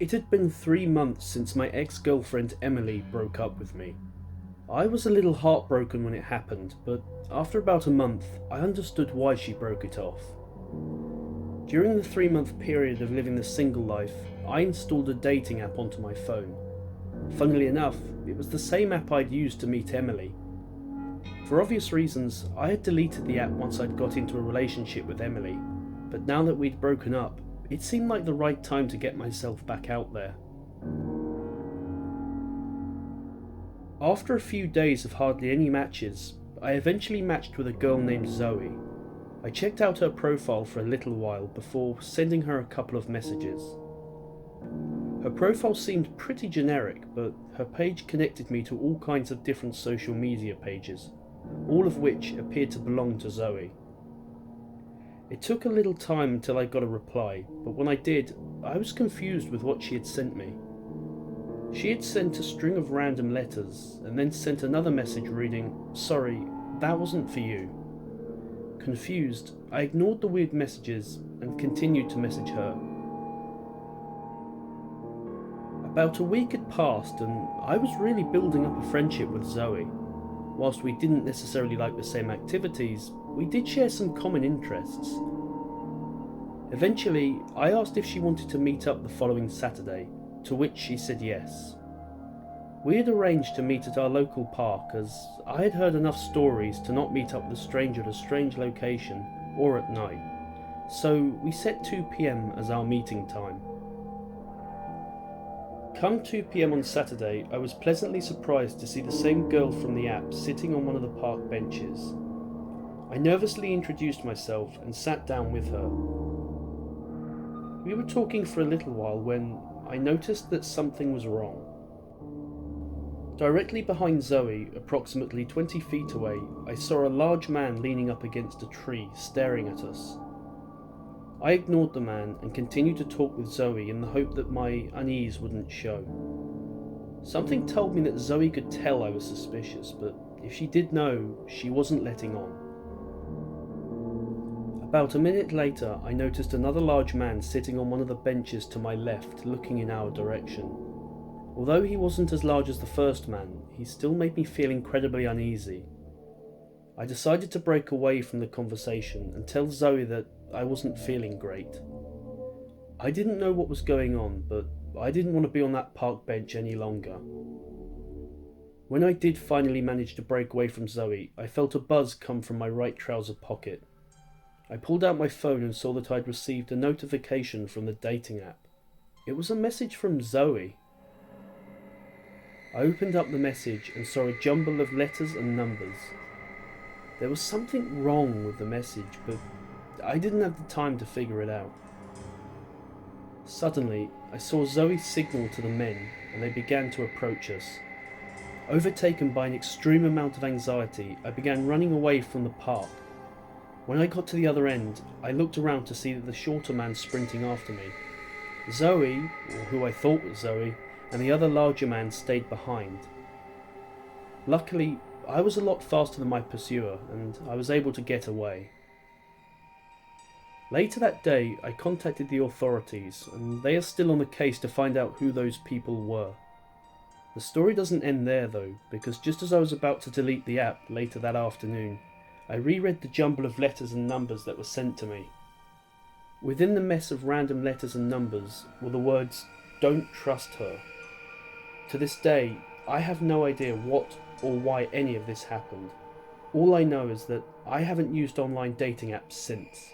It had been 3 months since my ex-girlfriend Emily broke up with me. I was a little heartbroken when it happened, but after about a month, I understood why she broke it off. During the 3-month period of living the single life, I installed a dating app onto my phone. Funnily enough, it was the same app I'd used to meet Emily. For obvious reasons, I had deleted the app once I'd got into a relationship with Emily, but now that we'd broken up, it seemed like the right time to get myself back out there. After a few days of hardly any matches, I eventually matched with a girl named Zoe. I checked out her profile for a little while before sending her a couple of messages. Her profile seemed pretty generic, but her page connected me to all kinds of different social media pages, all of which appeared to belong to Zoe. It took a little time until I got a reply, but when I did, I was confused with what she had sent me. She had sent a string of random letters, and then sent another message reading, "Sorry, that wasn't for you." Confused, I ignored the weird messages and continued to message her. About a week had passed and I was really building up a friendship with Zoe. Whilst we didn't necessarily like the same activities, we did share some common interests. Eventually, I asked if she wanted to meet up the following Saturday, to which she said yes. We had arranged to meet at our local park as I had heard enough stories to not meet up with a stranger at a strange location or at night, so we set 2 p.m. as our meeting time. Come 2 p.m. on Saturday, I was pleasantly surprised to see the same girl from the app sitting on one of the park benches. I nervously introduced myself and sat down with her. We were talking for a little while when I noticed that something was wrong. Directly behind Zoe, approximately 20 feet away, I saw a large man leaning up against a tree, staring at us. I ignored the man and continued to talk with Zoe in the hope that my unease wouldn't show. Something told me that Zoe could tell I was suspicious, but if she did know, she wasn't letting on. About a minute later, I noticed another large man sitting on one of the benches to my left, looking in our direction. Although he wasn't as large as the first man, he still made me feel incredibly uneasy. I decided to break away from the conversation and tell Zoe that I wasn't feeling great. I didn't know what was going on, but I didn't want to be on that park bench any longer. When I did finally manage to break away from Zoe, I felt a buzz come from my right trouser pocket. I pulled out my phone and saw that I'd received a notification from the dating app. It was a message from Zoe. I opened up the message and saw a jumble of letters and numbers. There was something wrong with the message, but I didn't have the time to figure it out. Suddenly, I saw Zoe signal to the men, and they began to approach us. Overtaken by an extreme amount of anxiety, I began running away from the park. When I got to the other end, I looked around to see that the shorter man sprinting after me. Zoe, or who I thought was Zoe, and the other larger man stayed behind. Luckily, I was a lot faster than my pursuer, and I was able to get away. Later that day, I contacted the authorities, and they are still on the case to find out who those people were. The story doesn't end there though, because just as I was about to delete the app later that afternoon, I reread the jumble of letters and numbers that were sent to me. Within the mess of random letters and numbers were the words, "Don't trust her." To this day, I have no idea what or why any of this happened. All I know is that I haven't used online dating apps since.